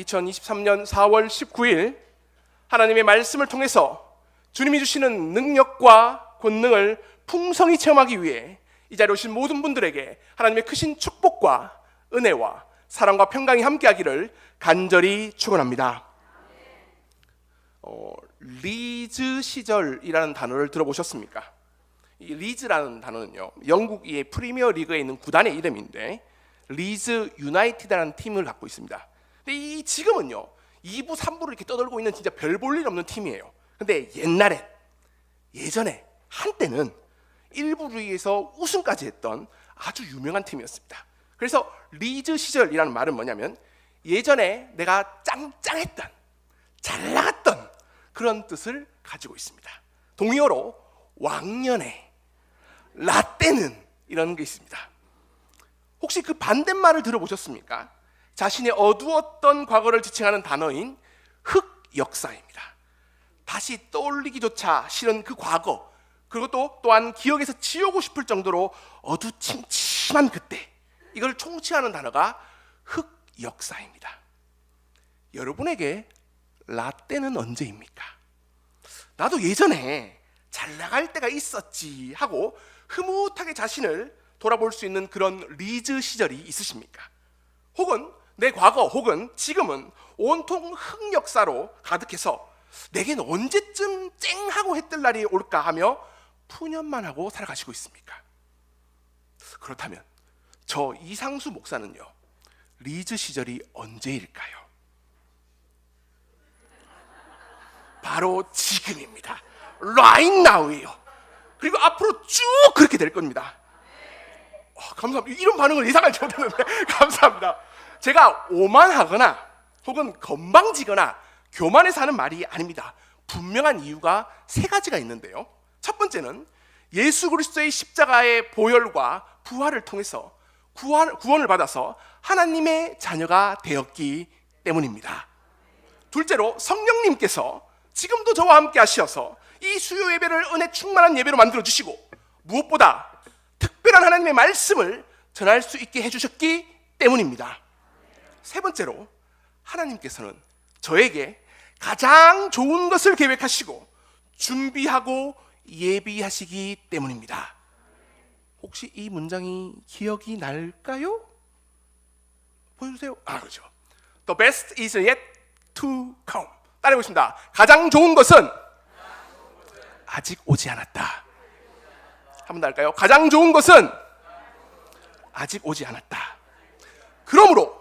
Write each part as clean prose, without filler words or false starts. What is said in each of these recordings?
2023년 4월 19일 하나님의 말씀을 통해서 주님이 주시는 능력과 권능을 풍성히 체험하기 위해 이 자리에 오신 모든 분들에게 하나님의 크신 축복과 은혜와 사랑과 평강이 함께하기를 간절히 축원합니다. 리즈 시절이라는 단어를 들어보셨습니까? 이 리즈라는 단어는요, 영국의 프리미어 리그에 있는 구단의 이름인데 리즈 유나이티드라는 팀을 갖고 있습니다. 근데 이 지금은요 2부 3부를 이렇게 떠돌고 있는 진짜 별 볼 일 없는 팀이에요. 근데 예전에 한때는 1부 리그에서 우승까지 했던 아주 유명한 팀이었습니다. 그래서 리즈 시절이라는 말은 뭐냐면 예전에 내가 짱짱했던, 잘 나갔던 그런 뜻을 가지고 있습니다. 동의어로 왕년에, 라떼는 이런 게 있습니다. 혹시 그 반대말을 들어보셨습니까? 자신의 어두웠던 과거를 지칭하는 단어인 흑역사입니다. 다시 떠올리기조차 싫은 그 과거, 그리고 또한 기억에서 지우고 싶을 정도로 어두침침한 그때, 이걸 총칭하는 단어가 흑역사입니다. 여러분에게 라떼는 언제입니까? 나도 예전에 잘 나갈 때가 있었지 하고 흐뭇하게 자신을 돌아볼 수 있는 그런 리즈 시절이 있으십니까? 혹은 내 과거 혹은 지금은 온통 흑역사로 가득해서 내겐 언제쯤 쨍하고 해뜰 날이 올까 하며 푸념만 하고 살아가시고 있습니까? 그렇다면 저 이상수 목사는요, 리즈 시절이 언제일까요? 바로 지금입니다. Right now이에요. 그리고 앞으로 쭉 그렇게 될 겁니다. 감사합니다. 이런 반응을 예상하지 못했는데 감사합니다. 제가 오만하거나 혹은 건방지거나 교만해서 하는 말이 아닙니다. 분명한 이유가 세 가지가 있는데요. 첫 번째는 예수 그리스도의 십자가의 보혈과 부활을 통해서 구원을 받아서 하나님의 자녀가 되었기 때문입니다. 둘째로 성령님께서 지금도 저와 함께 하셔서 이 수요 예배를 은혜 충만한 예배로 만들어 주시고 무엇보다 특별한 하나님의 말씀을 전할 수 있게 해주셨기 때문입니다. 세 번째로 하나님께서는 저에게 가장 좋은 것을 계획하시고 준비하고 예비하시기 때문입니다. 혹시 이 문장이 기억이 날까요? 보여주세요. 그렇죠. The best is yet to come. 따라해보겠습니다. 가장 좋은 것은 아직 오지 않았다. 한 번 더 할까요? 가장 좋은 것은 아직 오지 않았다. 그러므로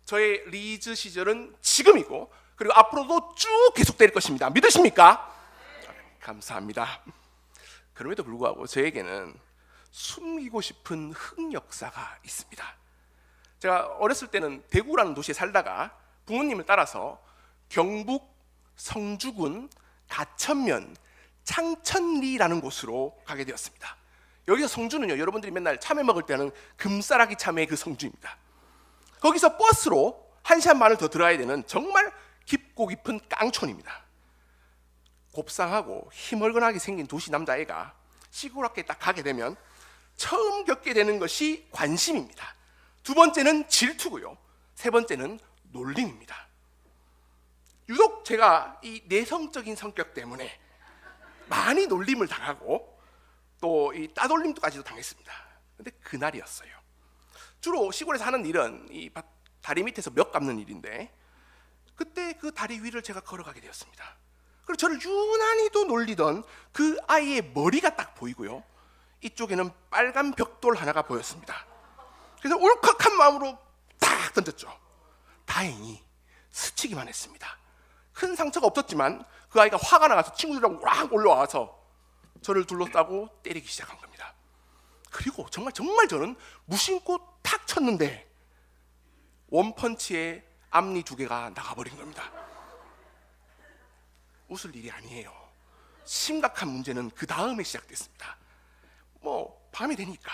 저의 리즈 시절은 지금이고 그리고 앞으로도 쭉 계속될 것입니다. 믿으십니까? 감사합니다. 그럼에도 불구하고 저에게는 숨기고 싶은 흑역사가 있습니다. 제가 어렸을 때는 대구라는 도시에 살다가 부모님을 따라서 경북 성주군 가천면 창천리라는 곳으로 가게 되었습니다. 여기서 성주는요, 여러분들이 맨날 참외 먹을 때는 금싸라기 참외의 그 성주입니다. 거기서 버스로 1시간 반을 더 들어야 되는 정말 깊고 깊은 깡촌입니다. 곱상하고 희멀건하게 생긴 도시 남자애가 시골 학교에 딱 가게 되면 처음 겪게 되는 것이 관심입니다. 두 번째는 질투고요, 세 번째는 놀림입니다. 유독 제가 이 내성적인 성격 때문에 많이 놀림을 당하고 또 이 따돌림도까지도 당했습니다. 근데 그날이었어요. 주로 시골에서 하는 일은 이 다리 밑에서 멱 감는 일인데 그때 그 다리 위를 제가 걸어가게 되었습니다. 그리고 저를 유난히도 놀리던 그 아이의 머리가 딱 보이고요, 이쪽에는 빨간 벽돌 하나가 보였습니다. 그래서 울컥한 마음으로 탁 던졌죠. 다행히 스치기만 했습니다. 큰 상처가 없었지만 그 아이가 화가 나서 친구들이랑 막 올라와서 저를 둘러싸고 때리기 시작한 겁니다. 그리고 정말 저는 무심코 탁 쳤는데 원펀치에 앞니 2개가 나가버린 겁니다. 웃을 일이 아니에요. 심각한 문제는 그 다음에 시작됐습니다. 밤이 되니까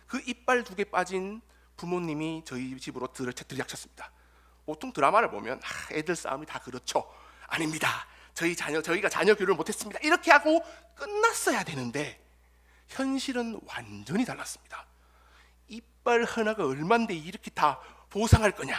그 이빨 2개 빠진 부모님이 저희 집으로 들이닥쳤습니다. 보통 드라마를 보면 애들 싸움이 다 그렇죠. 아닙니다. 저희가 자녀 교육을 못했습니다. 이렇게 하고 끝났어야 되는데 현실은 완전히 달랐습니다. 이빨 하나가 얼만데 이렇게 다 보상할 거냐?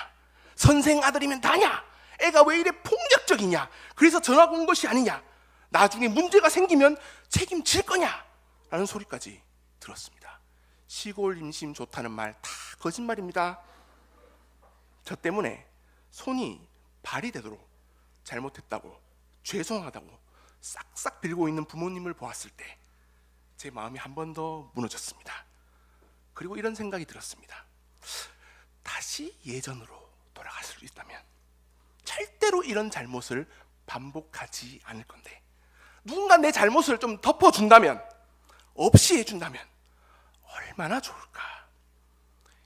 선생 아들이면 다냐? 애가 왜 이래 폭력적이냐, 그래서 전화가 온 것이 아니냐, 나중에 문제가 생기면 책임질 거냐 라는 소리까지 들었습니다. 시골 임신 좋다는 말 다 거짓말입니다. 저 때문에 손이 발이 되도록 잘못했다고, 죄송하다고 싹싹 빌고 있는 부모님을 보았을 때 제 마음이 한 번 더 무너졌습니다. 그리고 이런 생각이 들었습니다. 다시 예전으로 돌아갈 수 있다면 절대로 이런 잘못을 반복하지 않을 건데, 누군가 내 잘못을 좀 덮어준다면, 없이 해준다면 얼마나 좋을까.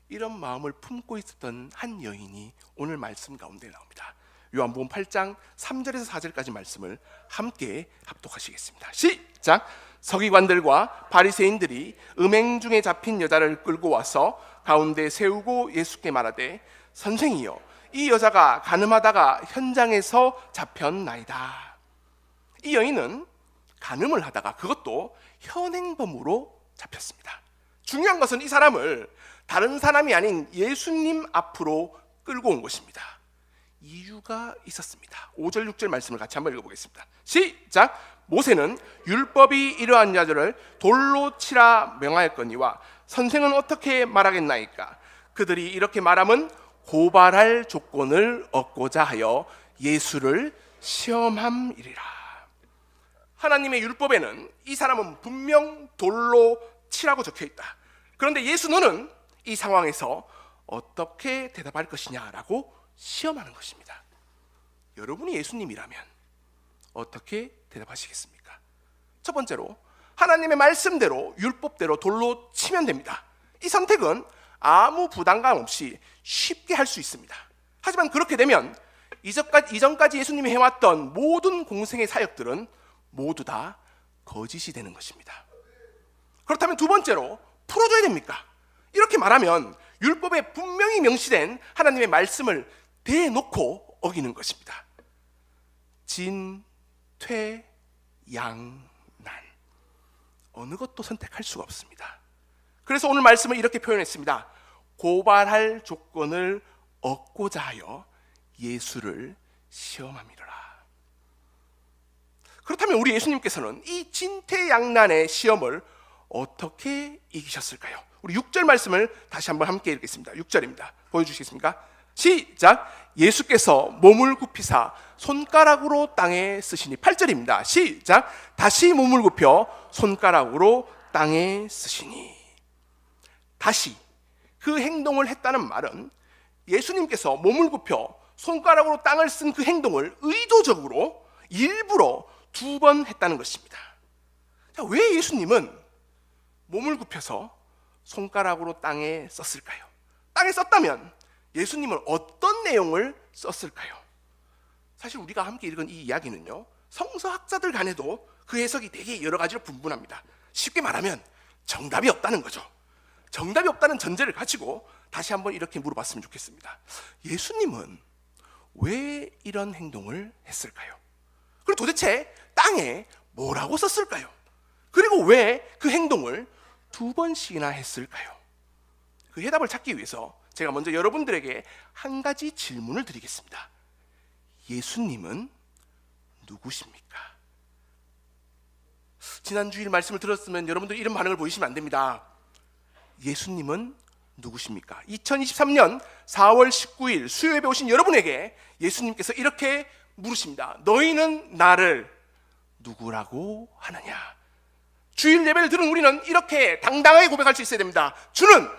이런 마음을 품고 있었던 한 여인이 오늘 말씀 가운데 나옵니다. 요한복음 8장 3절에서 4절까지 말씀을 함께 합독하시겠습니다. 시작! 서기관들과 바리새인들이 음행 중에 잡힌 여자를 끌고 와서 가운데 세우고 예수께 말하되, 선생이여, 이 여자가 간음하다가 현장에서 잡혔나이다. 이 여인은 간음을 하다가 그것도 현행범으로 잡혔습니다. 중요한 것은 이 사람을 다른 사람이 아닌 예수님 앞으로 끌고 온 것입니다. 이유가 있었습니다. 5절 6절 말씀을 같이 한번 읽어보겠습니다. 시작! 모세는 율법이 이러한 자들을 돌로 치라 명하였거니와 선생은 어떻게 말하겠나이까? 그들이 이렇게 말함은 고발할 조건을 얻고자 하여 예수를 시험함이리라. 하나님의 율법에는 이 사람은 분명 돌로 치라고 적혀있다. 그런데 예수는 이 상황에서 어떻게 대답할 것이냐라고 시험하는 것입니다. 여러분이 예수님이라면 어떻게 대답하시겠습니까? 첫 번째로 하나님의 말씀대로, 율법대로 돌로 치면 됩니다. 이 선택은 아무 부담감 없이 쉽게 할 수 있습니다. 하지만 그렇게 되면 이전까지 예수님이 해왔던 모든 공생의 사역들은 모두 다 거짓이 되는 것입니다. 그렇다면 두 번째로 풀어줘야 됩니까? 이렇게 말하면 율법에 분명히 명시된 하나님의 말씀을 대놓고 어기는 것입니다. 진, 퇴, 양, 난, 어느 것도 선택할 수가 없습니다. 그래서 오늘 말씀을 이렇게 표현했습니다. 고발할 조건을 얻고자 하여 예수를 시험함이라. 그렇다면 우리 예수님께서는 이 진퇴양난의 시험을 어떻게 이기셨을까요? 우리 6절 말씀을 다시 한번 함께 읽겠습니다. 6절입니다. 보여주시겠습니까? 시작! 예수께서 몸을 굽히사 손가락으로 땅에 쓰시니. 8절입니다. 시작! 다시 몸을 굽혀 손가락으로 땅에 쓰시니. 다시 그 행동을 했다는 말은 예수님께서 몸을 굽혀 손가락으로 땅을 쓴 그 행동을 의도적으로 일부러 2번 했다는 것입니다. 자, 왜 예수님은 몸을 굽혀서 손가락으로 땅에 썼을까요? 땅에 썼다면 예수님은 어떤 내용을 썼을까요? 사실 우리가 함께 읽은 이 이야기는요, 성서학자들 간에도 그 해석이 되게 여러 가지로 분분합니다. 쉽게 말하면 정답이 없다는 거죠. 정답이 없다는 전제를 가지고 다시 한번 이렇게 물어봤으면 좋겠습니다. 예수님은 왜 이런 행동을 했을까요? 그리고 도대체 땅에 뭐라고 썼을까요? 그리고 왜 그 행동을 2번씩이나 했을까요? 그 해답을 찾기 위해서 제가 먼저 여러분들에게 한 가지 질문을 드리겠습니다. 예수님은 누구십니까? 지난 주일 말씀을 들었으면 여러분들 이런 반응을 보이시면 안 됩니다. 예수님은 누구십니까? 2023년 4월 19일 수요예배 오신 여러분에게 예수님께서 이렇게 물으십니다. 너희는 나를 누구라고 하느냐? 주일 예배를 들은 우리는 이렇게 당당하게 고백할 수 있어야 됩니다. 주는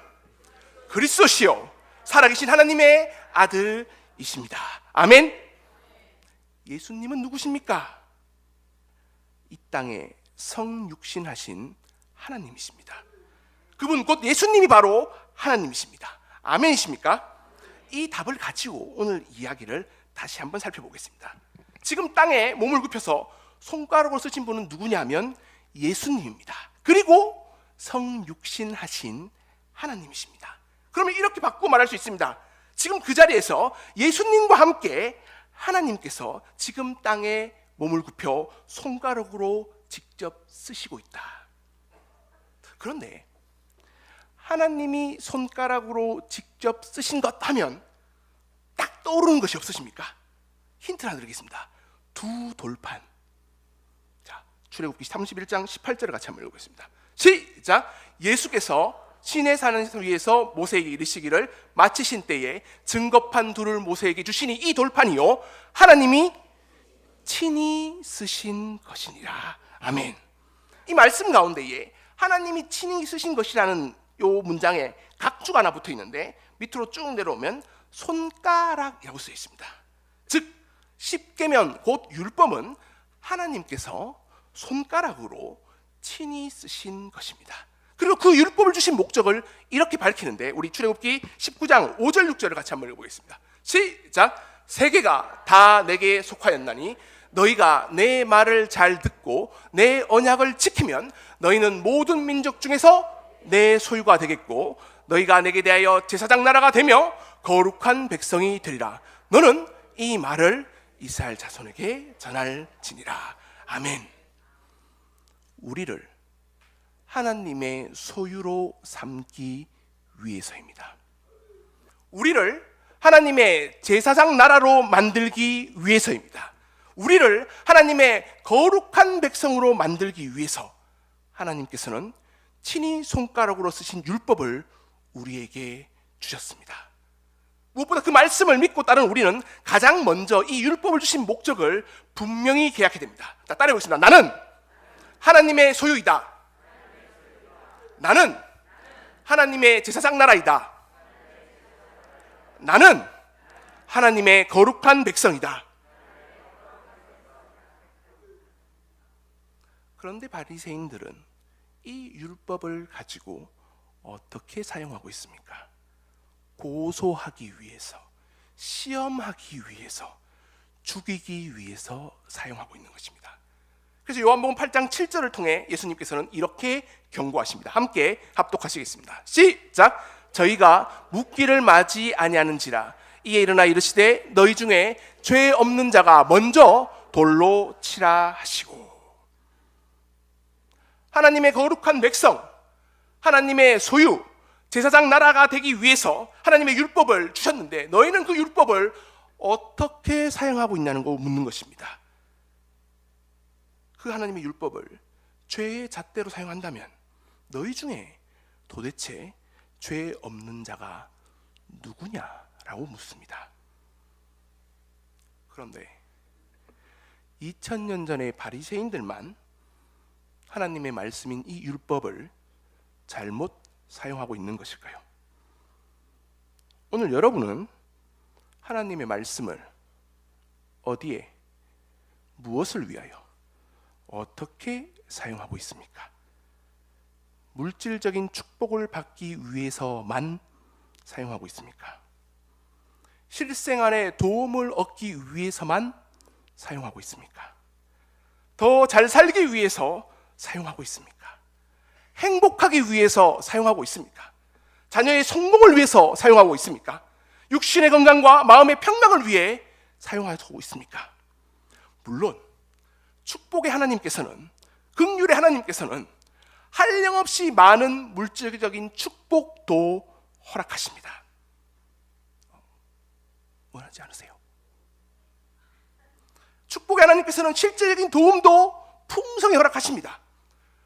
그리스도시요 살아계신 하나님의 아들이십니다. 아멘. 예수님은 누구십니까? 이 땅에 성육신하신 하나님이십니다. 그분 곧 예수님이 바로 하나님이십니다. 아멘이십니까? 이 답을 가지고 오늘 이야기를 다시 한번 살펴보겠습니다. 지금 땅에 몸을 굽혀서 손가락으로 쓰신 분은 누구냐면 예수님입니다. 그리고 성육신하신 하나님이십니다. 그러면 이렇게 바꾸고 말할 수 있습니다. 지금 그 자리에서 예수님과 함께 하나님께서 지금 땅에 몸을 굽혀 손가락으로 직접 쓰시고 있다. 그런데 하나님이 손가락으로 직접 쓰신 것 하면 딱 떠오르는 것이 없으십니까? 힌트 하나 드리겠습니다. 두 돌판. 자, 출애굽기 31장 18절을 같이 한번 읽어보겠습니다. 시작. 예수께서 시내산 위에서 모세에게 이르시기를 마치신 때에 증거판 둘을 모세에게 주시니 이 돌판이요 하나님이 친히 쓰신 것이니라. 아멘. 이 말씀 가운데에 하나님이 친히 쓰신 것이라는 요 문장에 각주가 하나 붙어 있는데 밑으로 쭉 내려오면 손가락이라고 쓰여 있습니다. 즉 십계명 곧 율법은 하나님께서 손가락으로 친히 쓰신 것입니다. 그리고 그 율법을 주신 목적을 이렇게 밝히는데 우리 출애굽기 19장 5절 6절을 같이 한번 읽어보겠습니다. 시작. 세계가 다 내게 속하였나니 너희가 내 말을 잘 듣고 내 언약을 지키면 너희는 모든 민족 중에서 내 소유가 되겠고 너희가 내게 대하여 제사장 나라가 되며 거룩한 백성이 되리라. 너는 이 말을 이스라엘 자손에게 전할지니라. 아멘. 우리를 하나님의 소유로 삼기 위해서입니다. 우리를 하나님의 제사장 나라로 만들기 위해서입니다. 우리를 하나님의 거룩한 백성으로 만들기 위해서 하나님께서는 친히 손가락으로 쓰신 율법을 우리에게 주셨습니다. 무엇보다 그 말씀을 믿고 따르는 우리는 가장 먼저 이 율법을 주신 목적을 분명히 계약해야 됩니다. 자, 따라해보겠습니다. 나는 하나님의 소유이다. 나는 하나님의 제사장 나라이다. 나는 하나님의 거룩한 백성이다. 그런데 바리새인들은 이 율법을 가지고 어떻게 사용하고 있습니까? 고소하기 위해서, 시험하기 위해서, 죽이기 위해서 사용하고 있는 것입니다. 그래서 요한복음 8장 7절을 통해 예수님께서는 이렇게 경고하십니다. 함께 합독하시겠습니다. 시작. 저희가 묻기를 마지 아니하는지라 이에 일어나 이르시되 너희 중에 죄 없는 자가 먼저 돌로 치라 하시고. 하나님의 거룩한 백성, 하나님의 소유, 제사장 나라가 되기 위해서 하나님의 율법을 주셨는데 너희는 그 율법을 어떻게 사용하고 있냐는 거 묻는 것입니다. 그 하나님의 율법을 죄의 잣대로 사용한다면 너희 중에 도대체 죄 없는 자가 누구냐라고 묻습니다. 그런데 2000년 전의 바리새인들만 하나님의 말씀인 이 율법을 잘못 사용하고 있는 것일까요? 오늘 여러분은 하나님의 말씀을 어디에, 무엇을 위하여, 어떻게 사용하고 있습니까? 물질적인 축복을 받기 위해서만 사용하고 있습니까? 실생활에 도움을 얻기 위해서만 사용하고 있습니까? 더 잘 살기 위해서 사용하고 있습니까? 행복하기 위해서 사용하고 있습니까? 자녀의 성공을 위해서 사용하고 있습니까? 육신의 건강과 마음의 평강을 위해 사용하고 있습니까? 물론 축복의 하나님께서는, 긍휼의 하나님께서는 한량없이 많은 물질적인 축복도 허락하십니다. 원하지 않으세요? 축복의 하나님께서는 실질적인 도움도 풍성히 허락하십니다.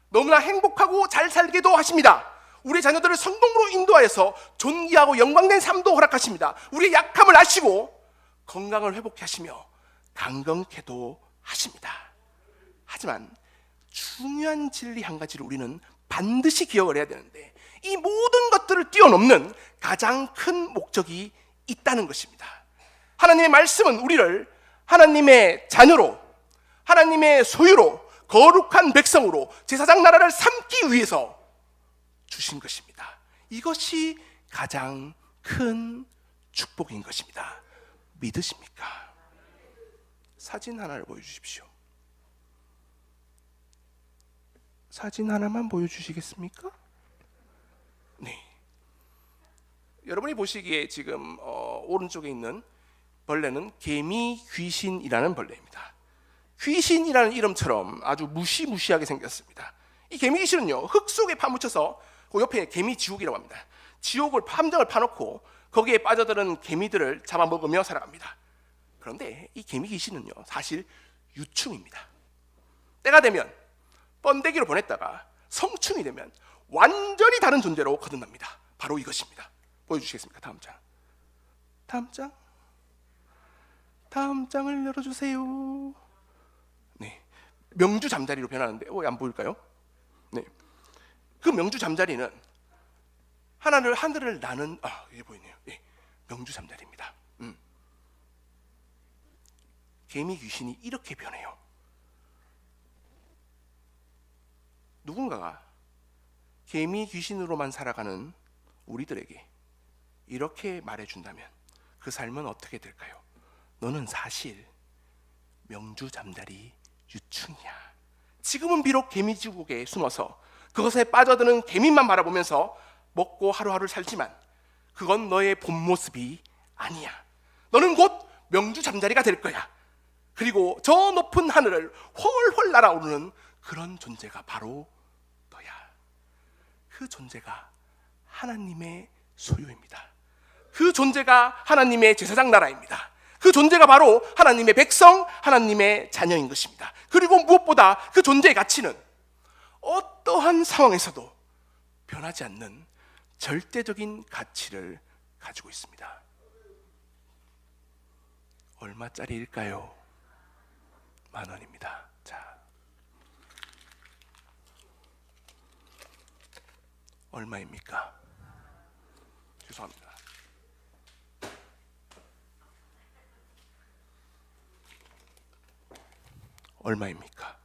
너무나 행복하고 잘 살게도 하십니다. 우리 자녀들을 성공으로 인도하여서 존귀하고 영광된 삶도 허락하십니다. 우리의 약함을 아시고 건강을 회복케 하시며 강건케도 하십니다. 하지만 중요한 진리 한 가지를 우리는 반드시 기억을 해야 되는데 이 모든 것들을 뛰어넘는 가장 큰 목적이 있다는 것입니다. 하나님의 말씀은 우리를 하나님의 자녀로, 하나님의 소유로, 거룩한 백성으로 제사장 나라를 삼기 위해서 주신 것입니다. 이것이 가장 큰 축복인 것입니다. 믿으십니까? 사진 하나를 보여주십시오. 사진 하나만 보여주시겠습니까? 네. 여러분이 보시기에 지금 오른쪽에 있는 벌레는 개미 귀신이라는 벌레입니다. 귀신이라는 이름처럼 아주 무시무시하게 생겼습니다. 이 개미 귀신은요, 흙 속에 파묻혀서 그 옆에 개미 지옥이라고 합니다. 지옥을 함정을 파놓고 거기에 빠져드는 개미들을 잡아먹으며 살아갑니다. 그런데 이 개미 귀신은요, 사실 유충입니다. 때가 되면 번데기로 보냈다가 성충이 되면 완전히 다른 존재로 거듭납니다. 바로 이것입니다. 보여주시겠습니까? 다음 장을 열어주세요. 네, 명주 잠자리로 변하는데 안 보일까요? 네, 그 명주 잠자리는 하늘을 나는 이게 보이네요. 예, 명주 잠자리입니다. 개미 귀신이 이렇게 변해요. 누군가가 개미 귀신으로만 살아가는 우리들에게 이렇게 말해준다면 그 삶은 어떻게 될까요? 너는 사실 명주 잠자리 유충이야. 지금은 비록 개미지국에 숨어서 그것에 빠져드는 개미만 바라보면서 먹고 하루하루를 살지만 그건 너의 본 모습이 아니야. 너는 곧 명주 잠자리가 될 거야. 그리고 저 높은 하늘을 훨훨 날아오르는 그런 존재가 바로 너야. 그 존재가 하나님의 소유입니다. 그 존재가 하나님의 제사장 나라입니다. 그 존재가 바로 하나님의 백성, 하나님의 자녀인 것입니다. 그리고 무엇보다 그 존재의 가치는 어떠한 상황에서도 변하지 않는 절대적인 가치를 가지고 있습니다. 얼마짜리일까요? 10,000원입니다. 자, 얼마입니까? 죄송합니다. 얼마입니까?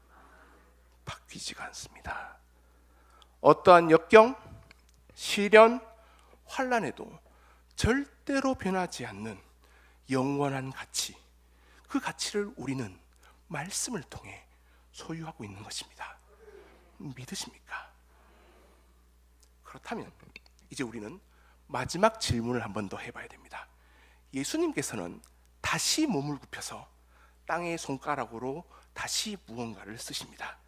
바뀌지가 않습니다. 어떠한 역경, 시련, 환난에도 절대로 변하지 않는 영원한 가치, 그 가치를 우리는 말씀을 통해 소유하고 있는 것입니다. 믿으십니까? 그렇다면 이제 우리는 마지막 질문을 한 번 더 해봐야 됩니다. 예수님께서는 다시 몸을 굽혀서 땅의 손가락으로 다시 무언가를 쓰십니다.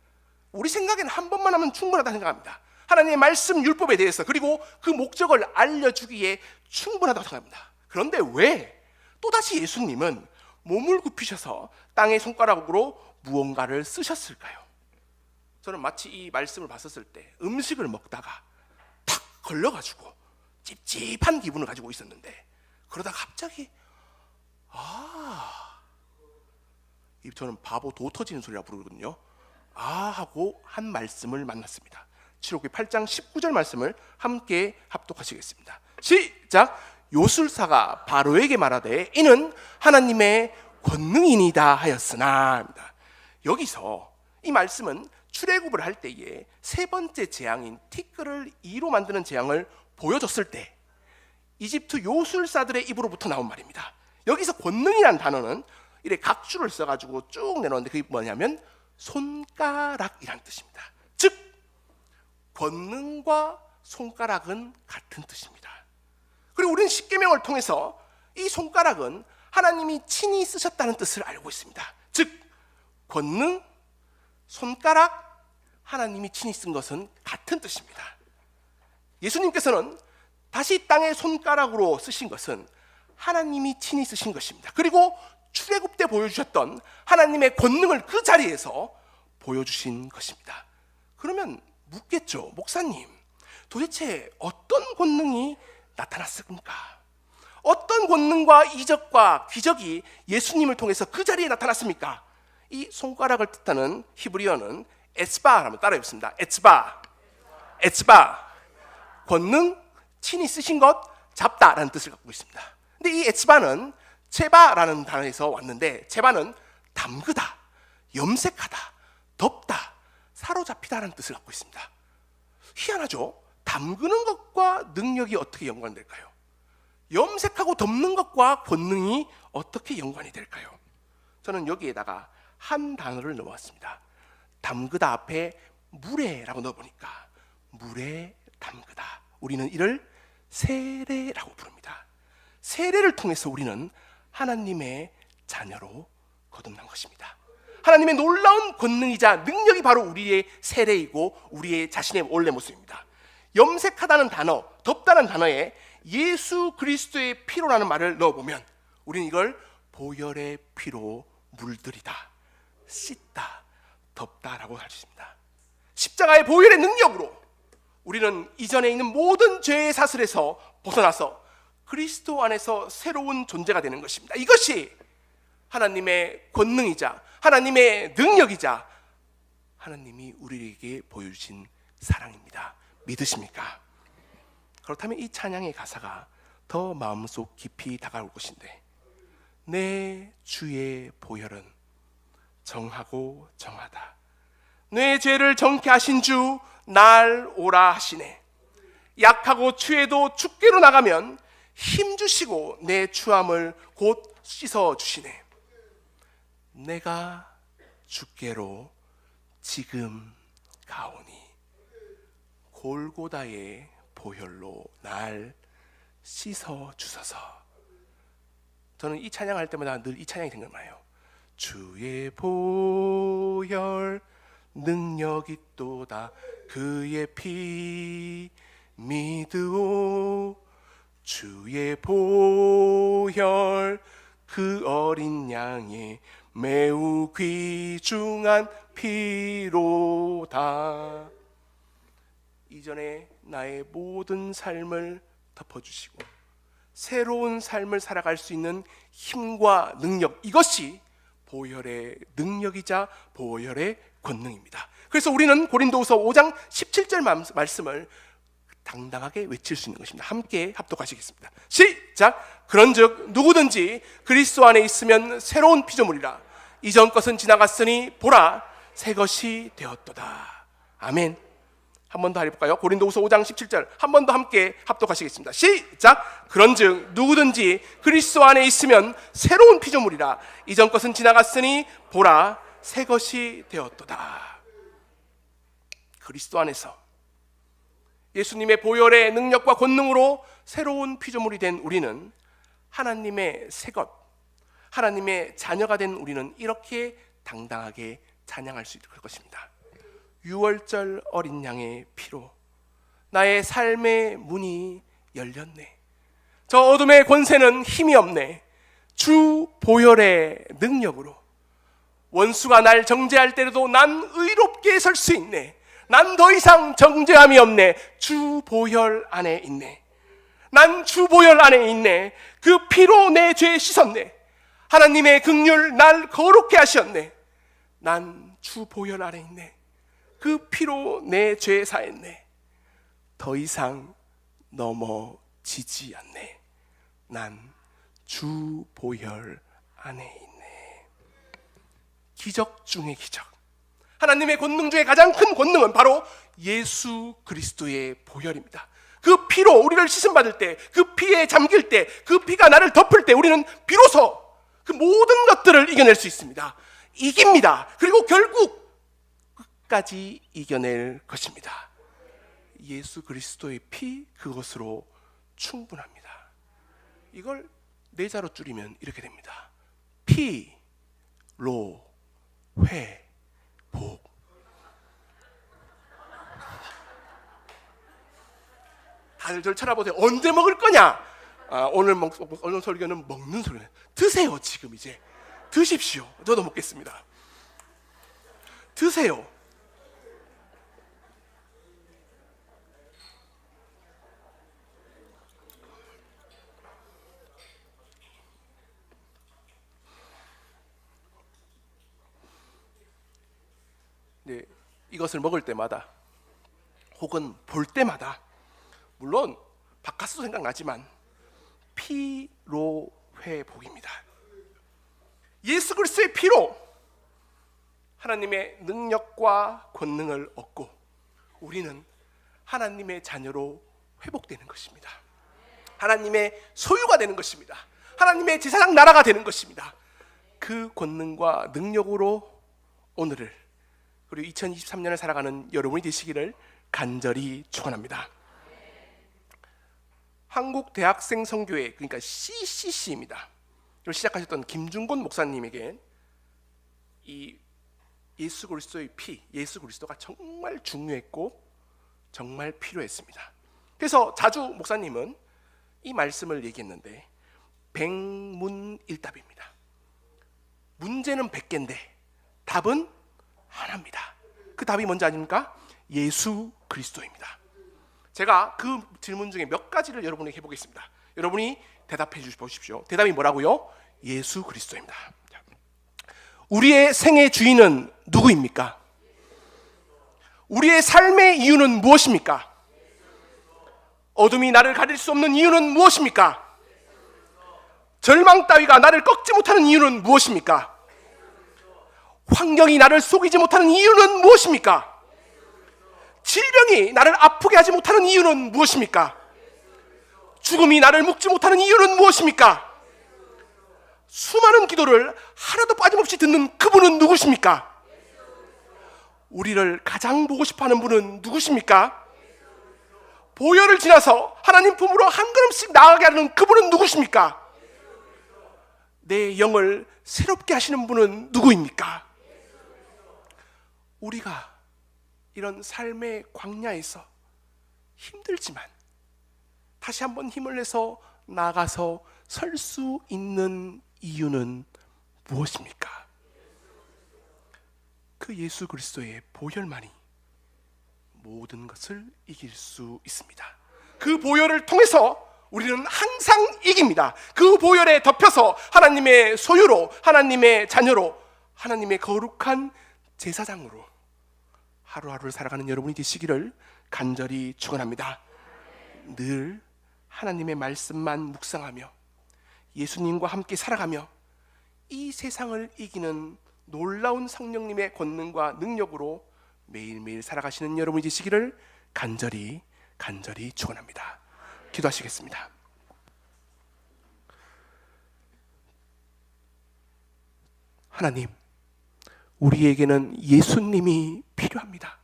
우리 생각에는 한 번만 하면 충분하다 생각합니다. 하나님의 말씀 율법에 대해서, 그리고 그 목적을 알려주기에 충분하다고 생각합니다. 그런데 왜 또다시 예수님은 몸을 굽히셔서 땅의 손가락으로 무언가를 쓰셨을까요? 저는 마치 이 말씀을 봤었을 때 음식을 먹다가 탁 걸려가지고 찝찝한 기분을 가지고 있었는데, 그러다 갑자기 저는 바보 도 터지는 소리라 부르거든요. 하고 한 말씀을 만났습니다. 출애굽기 8장 19절 말씀을 함께 합독하시겠습니다. 시작! 요술사가 바로에게 말하되 이는 하나님의 권능이니이다 하였으나. 여기서 이 말씀은 출애굽을 할 때에 세 번째 재앙인 티끌을 이로 만드는 재앙을 보여줬을 때 이집트 요술사들의 입으로부터 나온 말입니다. 여기서 권능이라는 단어는 이래 각주를 써가지고 쭉 내놓는데 그게 뭐냐면 손가락이라는 뜻입니다. 즉 권능과 손가락은 같은 뜻입니다. 그리고 우리는 십계명을 통해서 이 손가락은 하나님이 친히 쓰셨다는 뜻을 알고 있습니다. 즉 권능, 손가락, 하나님이 친히 쓴 것은 같은 뜻입니다. 예수님께서는 다시 땅의 손가락으로 쓰신 것은 하나님이 친히 쓰신 것입니다. 그리고 출애굽 때 보여주셨던 하나님의 권능을 그 자리에서 보여주신 것입니다. 그러면 묻겠죠. 목사님, 도대체 어떤 권능이 나타났습니까? 어떤 권능과 이적과 기적이 예수님을 통해서 그 자리에 나타났습니까? 이 손가락을 뜻하는 히브리어는 에츠바라고 따라 읽습니다. 에츠바. 권능, 친히 쓰신 것, 잡다라는 뜻을 갖고 있습니다. 근데 이 에츠바는 체바라는 단어에서 왔는데, 체바는 담그다, 염색하다, 덮다, 사로잡히다라는 뜻을 갖고 있습니다. 희한하죠? 담그는 것과 능력이 어떻게 연관될까요? 염색하고 덮는 것과 권능이 어떻게 연관이 될까요? 저는 여기에다가 한 단어를 넣어왔습니다. 담그다 앞에 물에라고 넣어보니까 물에 담그다, 우리는 이를 세례라고 부릅니다. 세례를 통해서 우리는 하나님의 자녀로 거듭난 것입니다. 하나님의 놀라운 권능이자 능력이 바로 우리의 세례이고 우리의 자신의 원래 모습입니다. 염색하다는 단어, 덮다는 단어에 예수 그리스도의 피로라는 말을 넣어보면 우리는 이걸 보혈의 피로 물들이다, 씻다, 덮다라고 할 수 있습니다. 십자가의 보혈의 능력으로 우리는 이전에 있는 모든 죄의 사슬에서 벗어나서 그리스도 안에서 새로운 존재가 되는 것입니다. 이것이 하나님의 권능이자 하나님의 능력이자 하나님이 우리에게 보여주신 사랑입니다. 믿으십니까? 그렇다면 이 찬양의 가사가 더 마음속 깊이 다가올 것인데, 내 주의 보혈은 정하고 정하다. 내 죄를 정케 하신 주 날 오라 하시네. 약하고 추해도 죽게로 나가면 힘 주시고 내 추함을 곧 씻어 주시네. 내가 죽게로 지금 가오니 골고다의 보혈로 날 씻어 주소서. 저는 이 찬양할 때마다 늘 이 찬양이 생각나요. 주의 보혈 능력 있도다, 그의 피 믿으오. 주의 보혈 그 어린 양의 매우 귀중한 피로다. 이전에 나의 모든 삶을 덮어주시고 새로운 삶을 살아갈 수 있는 힘과 능력, 이것이 보혈의 능력이자 보혈의 권능입니다. 그래서 우리는 고린도후서 5장 17절 말씀을 당당하게 외칠 수 있는 것입니다. 함께 합독하시겠습니다. 시작! 그런즉 누구든지 그리스도 안에 있으면 새로운 피조물이라. 이전 것은 지나갔으니 보라, 새 것이 되었도다. 아멘. 한 번 더 해볼까요? 고린도후서 5장 17절 한 번 더 함께 합독하시겠습니다. 시작! 그런즉 누구든지 그리스도 안에 있으면 새로운 피조물이라. 이전 것은 지나갔으니 보라, 새 것이 되었도다. 그리스도 안에서 예수님의 보혈의 능력과 권능으로 새로운 피조물이 된 우리는 하나님의 새것, 하나님의 자녀가 된 우리는 이렇게 당당하게 찬양할 수 있을 것입니다. 유월절 어린 양의 피로 나의 삶의 문이 열렸네. 저 어둠의 권세는 힘이 없네. 주 보혈의 능력으로 원수가 날 정죄할 때라도 난 의롭게 설 수 있네. 난 더 이상 정죄함이 없네. 주 보혈 안에 있네. 난 주 보혈 안에 있네. 그 피로 내 죄 씻었네. 하나님의 긍휼 날 거룩게 하셨네. 난 주 보혈 안에 있네. 그 피로 내 죄 사했네. 더 이상 넘어지지 않네. 난 주 보혈 안에 있네. 기적 중의 기적. 하나님의 권능 중에 가장 큰 권능은 바로 예수 그리스도의 보혈입니다. 그 피로 우리를 씻음 받을 때, 그 피에 잠길 때, 그 피가 나를 덮을 때 우리는 비로소 그 모든 것들을 이겨낼 수 있습니다. 이깁니다. 그리고 결국 끝까지 이겨낼 것입니다. 예수 그리스도의 피, 그것으로 충분합니다. 이걸 네 자로 줄이면 이렇게 됩니다. 피, 로, 회, 복. 다들 저를 쳐다보세요. 언제 먹을 거냐? 오늘 설교는 먹는 설교예요. 드세요. 지금 이제 드십시오. 저도 먹겠습니다. 드세요. 네, 이것을 먹을 때마다 혹은 볼 때마다, 물론 바카스도 생각나지만 피로 회복입니다. 예수 그리스도의 피로 하나님의 능력과 권능을 얻고 우리는 하나님의 자녀로 회복되는 것입니다. 하나님의 소유가 되는 것입니다. 하나님의 제사장 나라가 되는 것입니다. 그 권능과 능력으로 오늘을, 그리고 2023년을 살아가는 여러분이 되시기를 간절히 축원합니다. 한국 대학생 선교회, 그러니까 CCC입니다. 이걸 시작하셨던 김중곤 목사님에게 이 예수 그리스도의 피, 예수 그리스도가 정말 중요했고 정말 필요했습니다. 그래서 자주 목사님은 이 말씀을 얘기했는데 백문일답입니다. 문제는 100개인데 답은 하나입니다. 그 답이 뭔지 아십니까? 예수 그리스도입니다. 제가 그 질문 중에 몇 가지를 여러분에게 해보겠습니다. 여러분이 대답해 주십시오. 대답이 뭐라고요? 예수 그리스도입니다. 우리의 생의 주인은 누구입니까? 우리의 삶의 이유는 무엇입니까? 어둠이 나를 가릴 수 없는 이유는 무엇입니까? 절망 따위가 나를 꺾지 못하는 이유는 무엇입니까? 환경이 나를 속이지 못하는 이유는 무엇입니까? 질병이 나를 아프게 하지 못하는 이유는 무엇입니까? 죽음이 나를 묶지 못하는 이유는 무엇입니까? 수많은 기도를 하나도 빠짐없이 듣는 그분은 누구십니까? 우리를 가장 보고 싶어하는 분은 누구십니까? 보혈을 지나서 하나님 품으로 한 걸음씩 나아가게 하는 그분은 누구십니까? 내 영을 새롭게 하시는 분은 누구입니까? 우리가 이런 삶의 광야에서 힘들지만 다시 한번 힘을 내서 나가서 설 수 있는 이유는 무엇입니까? 그 예수 그리스도의 보혈만이 모든 것을 이길 수 있습니다. 그 보혈을 통해서 우리는 항상 이깁니다. 그 보혈에 덮여서 하나님의 소유로, 하나님의 자녀로, 하나님의 거룩한 제사장으로 하루하루를 살아가는 여러분이 되시기를 간절히 축원합니다. 늘 하나님의 말씀만 묵상하며 예수님과 함께 살아가며 이 세상을 이기는 놀라운 성령님의 권능과 능력으로 매일매일 살아가시는 여러분이 되시기를 간절히 축원합니다. 기도하시겠습니다. 하나님, 우리에게는 예수님이 필요합니다.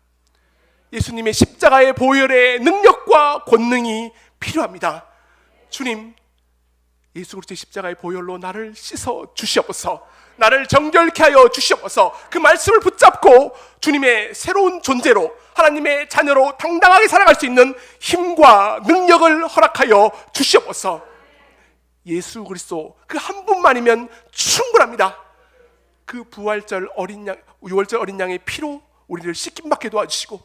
예수님의 십자가의 보혈의 능력과 권능이 필요합니다. 주님, 예수 그리스도의 십자가의 보혈로 나를 씻어 주시옵소서. 나를 정결케 하여 주시옵소서. 그 말씀을 붙잡고 주님의 새로운 존재로, 하나님의 자녀로 당당하게 살아갈 수 있는 힘과 능력을 허락하여 주시옵소서. 예수 그리스도 그 한 분만이면 충분합니다. 그 부활절 어린 양, 유월절 어린 양의 피로 우리를 씻김받게 도와주시고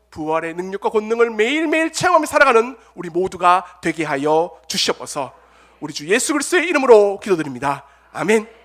부활의 능력과 권능을 매일매일 체험하며 살아가는 우리 모두가 되게 하여 주시옵소서. 우리 주 예수 그리스도의 이름으로 기도드립니다. 아멘.